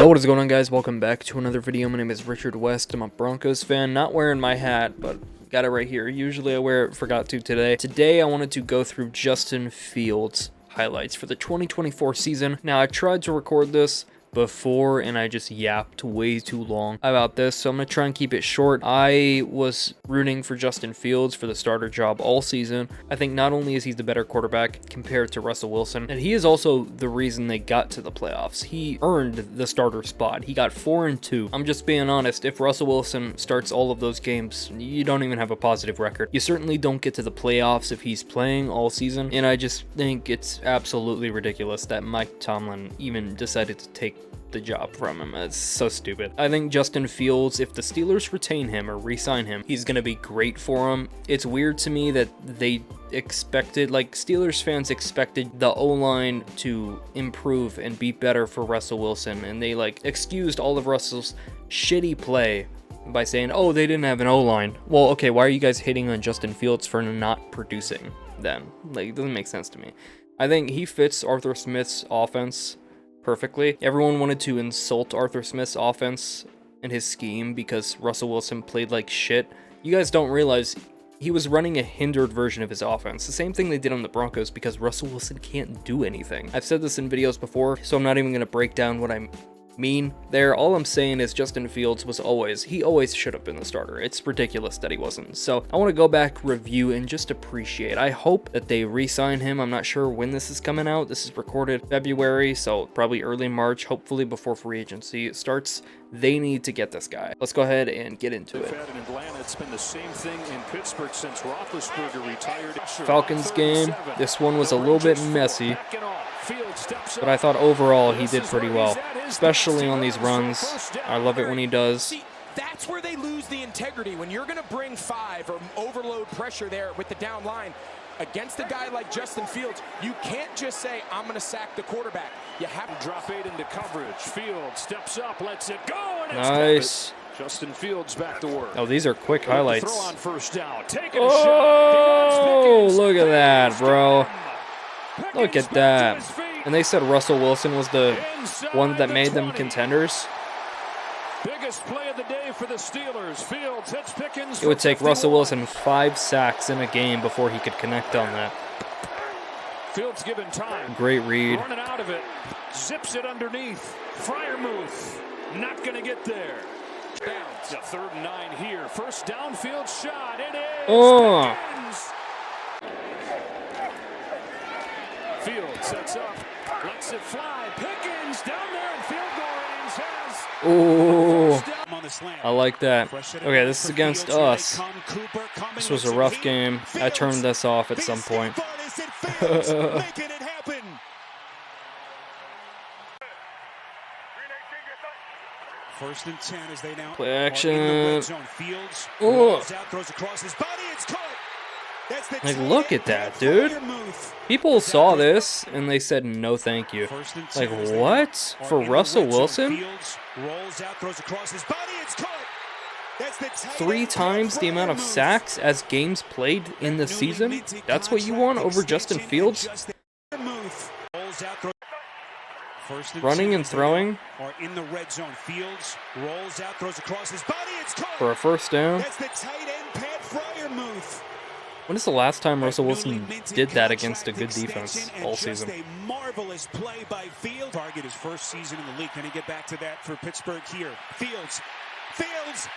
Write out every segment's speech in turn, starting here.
Yo, what is going on, guys? Welcome back to another video. My name is Richard West. I'm a Broncos fan. Not wearing my hat, but got it right here. Usually I wear it, forgot to today. Today I wanted to go through Justin Fields highlights for the 2024 season. Now, I tried to record this before and I just yapped way too long about this, so I'm gonna try and keep it short. I was rooting for Justin Fields for the starter job all season. I think not only is he the better quarterback compared to Russell Wilson, and he is also the reason they got to the playoffs. He earned the starter spot. He got 4-2. I'm just being honest, if Russell Wilson starts all of those games, you don't even have a positive record. You certainly don't get to the playoffs if he's playing all season, and I just think it's absolutely ridiculous that Mike Tomlin even decided to take the job from him. It's so stupid. I think Justin Fields, if the Steelers retain him or re-sign him, he's gonna be great for him. It's weird to me that they expected, like, Steelers fans expected the O-line to improve and be better for Russell Wilson, and they like excused all of Russell's shitty play by saying, oh, they didn't have an O-line. Well, okay, why are you guys hating on Justin Fields for not producing then? Like, it doesn't make sense to me. I think he fits Arthur Smith's offense perfectly. Everyone wanted to insult Arthur Smith's offense and his scheme because Russell Wilson played like shit. You guys don't realize he was running a hindered version of his offense. The same thing they did on the Broncos because Russell Wilson can't do anything. I've said this in videos before, so I'm not even going to break down what I mean there. All I'm saying is Justin Fields he always should have been the starter. It's ridiculous that he wasn't. So I want to go back, review, and just appreciate. I hope that they re-sign him. I'm not sure when this is coming out. This is recorded February, so probably early March, hopefully before free agency starts. They need to get this guy. Let's go ahead and get into it. In Atlanta, it's been the same thing in Pittsburgh since Roethlisberger retired. Falcons game. This one was a little bit messy, but I thought overall he did pretty well, especially on these runs. I love it when he does. See, that's where they lose the integrity. When you're going to bring 5 or overload pressure there with the down line against a guy like Justin Fields, you can't just say, I'm going to sack the quarterback. You have to drop 8 into coverage. Fields steps up, lets it go, and nice. Justin Fields back to work. Oh, these are quick highlights. Throw on first down. Taking oh, a shot. Look at that, bro. Look at that. And they said Russell Wilson was the one that made them contenders. Biggest play of the day for the Steelers. Fields hits Pickens. It would take Russell Wilson 5 sacks in a game before he could connect on that. Fields given time. Great read. Running out of it. Zips it underneath. Freiermuth not going to get there. Bounce. A 3rd and 9 here. First downfield shot. It is. Oh. Fields sets up. Lets it fly. Pickens down there in field goal range has. Oh, I like that. Okay, this is against us. This was a rough game. I turned this off at some point. First and 10 as they now play action. Fields oh. out, throws across his body. It's caught. Like, look at that, dude. People saw this and they said no thank you. Like, what? For Russell Wilson? 3 times the amount of sacks as games played in the season? That's what you want over Justin Fields? Running and throwing in the red zone. Fields rolls out, throws across his body. It's caught. For a first down. That's the tight end, Pat Freiermuth. When is the last time Russell Wilson did that against a good defense all season? A marvelous play by Fields. Target his first season in the league. Can he get back to that for Pittsburgh here? Fields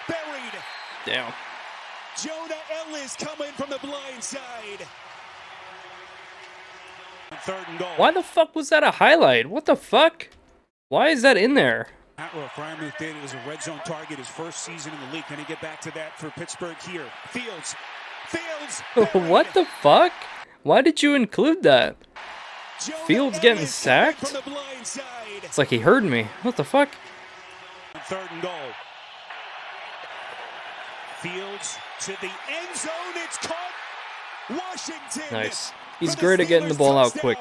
buried. Damn. Jonah Ellis coming from the blind side. 3rd and goal. Why the fuck was that a highlight? What the fuck? Why is that in there? Freiermuth did it as a red zone target his first season in the league. Can he get back to that for Pittsburgh here? Fields. What the fuck? Why did you include that? Fields getting sacked? It's like he heard me. What the fuck? 3rd and goal. Fields to the end zone. It's caught. Washington. Nice. He's great at getting the ball out quick.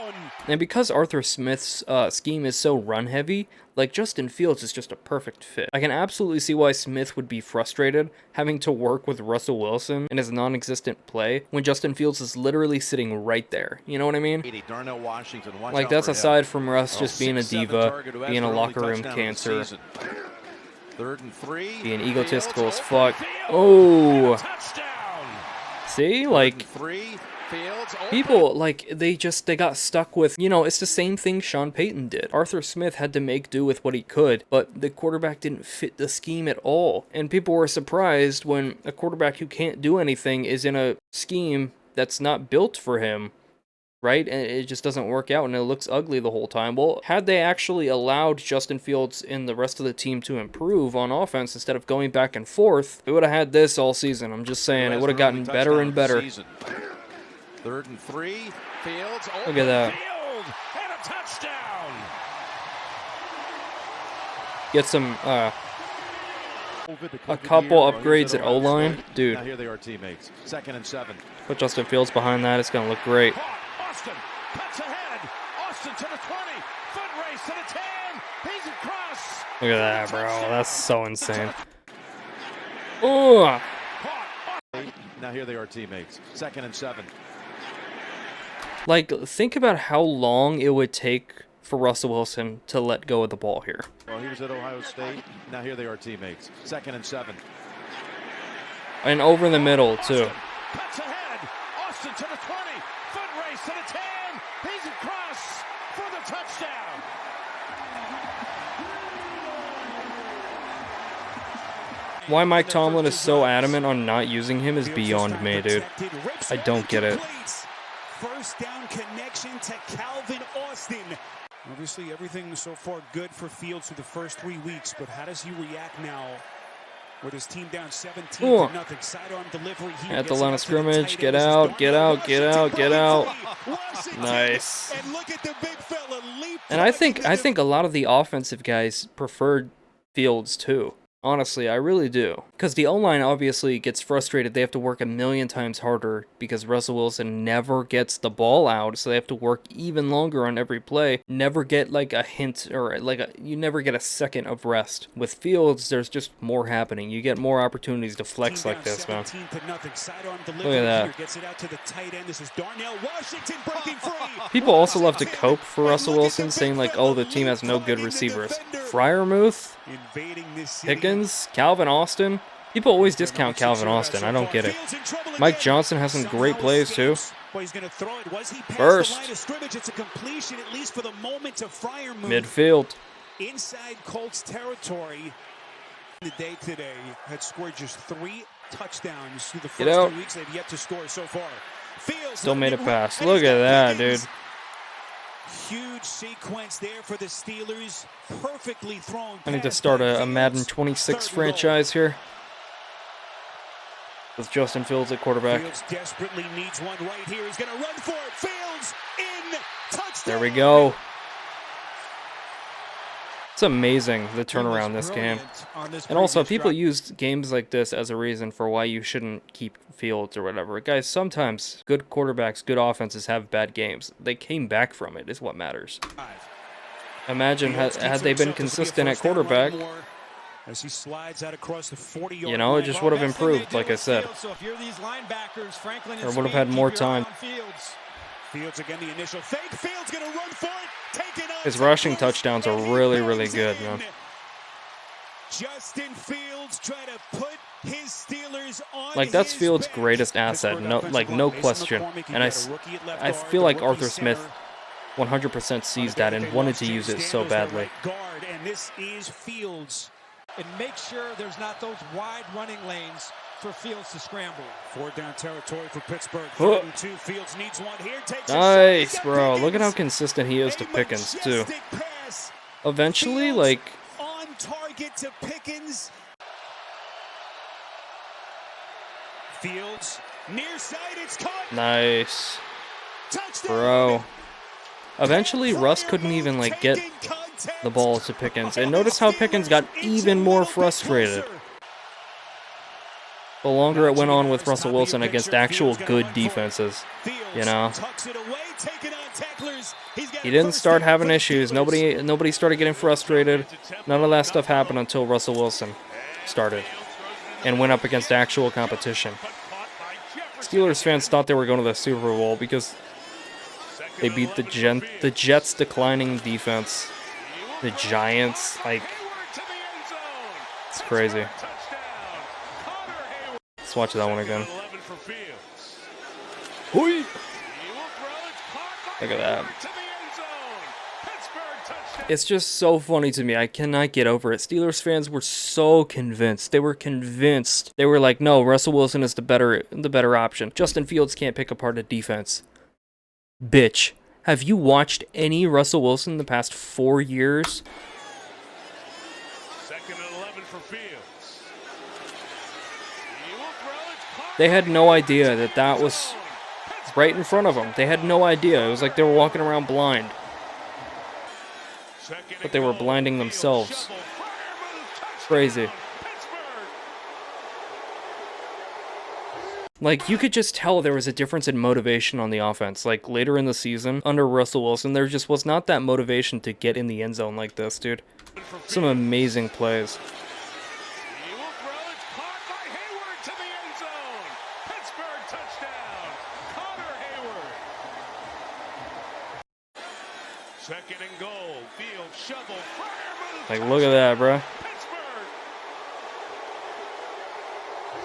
And because Arthur Smith's scheme is so run-heavy, like, Justin Fields is just a perfect fit. I can absolutely see why Smith would be frustrated having to work with Russell Wilson in his non-existent play when Justin Fields is literally sitting right there. You know what I mean? Like, that's aside from Russ just being a diva, being a locker room cancer, being egotistical as fuck. Oh! See? Like, people, like, they got stuck with, you know, it's the same thing Sean Payton did. Arthur Smith had to make do with what he could, but the quarterback didn't fit the scheme at all. And people were surprised when a quarterback who can't do anything is in a scheme that's not built for him, right? And it just doesn't work out and it looks ugly the whole time. Well, had they actually allowed Justin Fields and the rest of the team to improve on offense instead of going back and forth, we would have had this all season. I'm just saying, it would have gotten better and better. 3rd and 3. Fields. Look at that. Field and a touchdown. Get some a couple upgrades at O-line, dude. Now here they are, teammates. 2nd and 7. Put Justin Fields behind that. It's gonna look great. Austin cuts ahead. Austin to the 20. Foot race to the 10. He's across. Look at that, bro. That's so insane. Oh. Now here they are, teammates. 2nd and 7. Like, think about how long it would take for Russell Wilson to let go of the ball here. Well, he was at Ohio State. Now here they are, teammates. 2nd and 7. And over the middle, too. Cuts ahead. Austin to the 20. Foot race to the 10. He's across for the touchdown. Why Mike Tomlin is so adamant on not using him is beyond me, dude. I don't get it. First down connection to Calvin Austin. Obviously, everything so far good for Fields through the first 3 weeks, but how does he react now with his team down 17-0? Sidearm delivery. At the line of scrimmage, get out, get out, get out, get out. Nice. And look at the big fella leap. And I think a lot of the offensive guys preferred Fields too. Honestly, I really do. Because the O-line obviously gets frustrated. They have to work a million times harder because Russell Wilson never gets the ball out, so they have to work even longer on every play. Never get like a hint or you never get a second of rest. With Fields, there's just more happening. You get more opportunities to flex like this, man. Look at that. Gets it out to the tight end. This is Darnell Washington breaking free. People also love to cope for Russell Wilson, saying like, oh, the team has no good receivers. Freiermuth, Pickens, Calvin Austin. People always discount Calvin Austin. I don't get it. Mike Johnson has some great plays too. First. Midfield. Inside Colts territory. The day today had scored just 3 touchdowns through the first 2 weeks. They've yet to score so far. Still made it pass. Look at that, dude. Huge sequence there for the Steelers. Perfectly thrown. I need to start a Madden 26 franchise here. With Justin Fields at quarterback. Fields desperately needs one right here. He's going to run for it. Fields in. Touchdown. There we go. It's amazing, the turnaround this game. And also, people use games like this as a reason for why you shouldn't keep Fields or whatever. Guys, sometimes good quarterbacks, good offenses have bad games. They came back from it, is what matters. Imagine had they been consistent at quarterback, you know, it just would have improved, like I said. Or would have had more time. Fields again, the initial fake. Fields gonna run for it. His rushing touchdowns are really, really good, man. Justin Fields trying to put his Steelers on. Like, that's Fields' greatest asset, no question. And I feel like Arthur Smith 100% sees that and wanted to use it so badly. And this is Fields. And make sure there's not those wide running lanes for Fields to scramble. 4th down territory for Pittsburgh. 3rd and 2. Fields needs one here. Nice, bro. Look at how consistent he is to Pickens, too. Eventually, like... on target to Pickens. Fields near side. It's caught. Nice. Touchdown. Bro. Eventually, Russ couldn't even, like, get the ball to Pickens. And notice how Pickens got even more frustrated. the longer it went on with Russell Wilson against actual good defenses, you know. He didn't start having issues. Nobody started getting frustrated. None of that stuff happened until Russell Wilson started and went up against actual competition. Steelers fans thought they were going to the Super Bowl because they beat the Jets' declining defense. The Giants, like, it's crazy. Let's watch that one again. Hoi! Look at that. It's just so funny to me. I cannot get over it. Steelers fans were so convinced. They were convinced. They were like, no, Russell Wilson is the better option. Justin Fields can't pick apart a defense. Bitch. Have you watched any Russell Wilson in the past 4 years? Second and 11 for Fields. They had no idea that was right in front of them. They had no idea. It was like they were walking around blind. But they were blinding themselves. Crazy. Like, you could just tell there was a difference in motivation on the offense. Like, later in the season, under Russell Wilson, there just was not that motivation to get in the end zone like this, dude. Some amazing plays. Second and goal. Field shovel. Like, look at that, bro.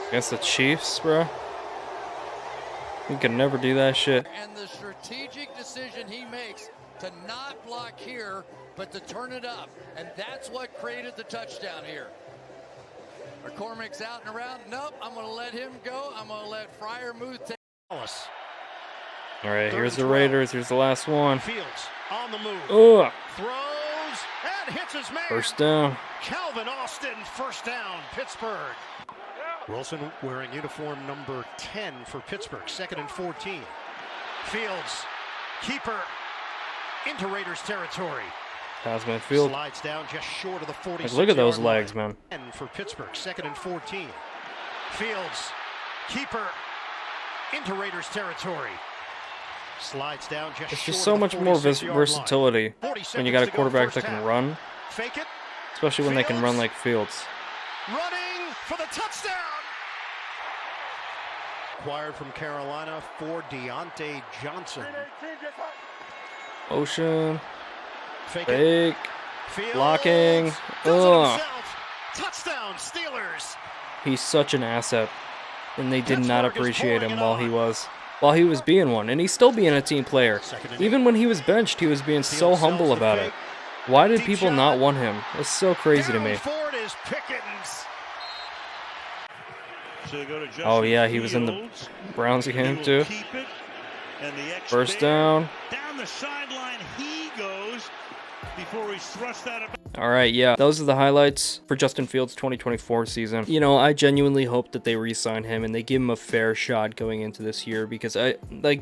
Against the Chiefs, bro. You can never do that shit. And the strategic decision he makes to not block here, but to turn it up. And that's what created the touchdown here. McCormick's out and around. Nope, I'm going to let him go. I'm going to let Freiermuth take. All right, here's the Raiders. Here's the last one. Fields on the move. Ugh. Throws and hits his man. First down. Calvin Austin, first down, Pittsburgh. Wilson wearing uniform number 10 for Pittsburgh. Second and 14. Fields, keeper, into Raiders territory. Pass midfield. Slides down just short of the 46. Like, look at those legs, man. For Pittsburgh. Second and 14. Fields, keeper, into Raiders territory. Slides down just It's short just so of the much more 46-yard versatility line. when you got a quarterback that can run, Fake it. especially when they can run like Fields. Running for the touchdown. Acquired from Carolina for Deontay Johnson. Ocean. Fake Fake. Fields Blocking. does it Ugh. himself. Touchdown, Steelers. He's such an asset, and they did not appreciate him while he was being one, and he's still being a team player. Even when he was benched, he was being so humble about it. Why did people not want him? It's so crazy to me. Forward is Pickens. Oh yeah, he was in the Browns game too. First down. Down the sideline he goes before he's thrust out of. Alright, yeah, those are the highlights for Justin Fields' 2024 season. You know, I genuinely hope that they re-sign him and they give him a fair shot going into this year because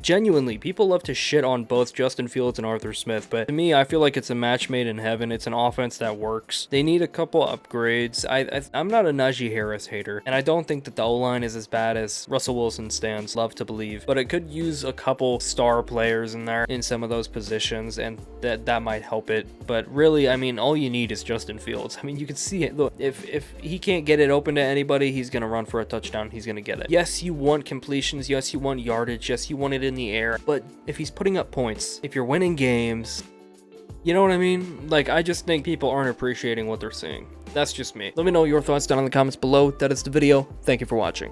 genuinely, people love to shit on both Justin Fields and Arthur Smith, but to me, I feel like it's a match made in heaven. It's an offense that works. They need a couple upgrades. I'm not a Najee Harris hater, and I don't think that the O-line is as bad as Russell Wilson stands love to believe, but it could use a couple star players in there in some of those positions, and that might help it. But really, I mean, all you need is Justin Fields. I mean, you can see it. Look, if he can't get it open to anybody, he's gonna run for a touchdown. He's gonna get it. Yes, you want completions. Yes, you want yardage. Yes, you want it in the air. But if he's putting up points, if you're winning games, you know what I mean? Like, I just think people aren't appreciating what they're seeing. That's just me. Let me know your thoughts down in the comments below. That is the video. Thank you for watching.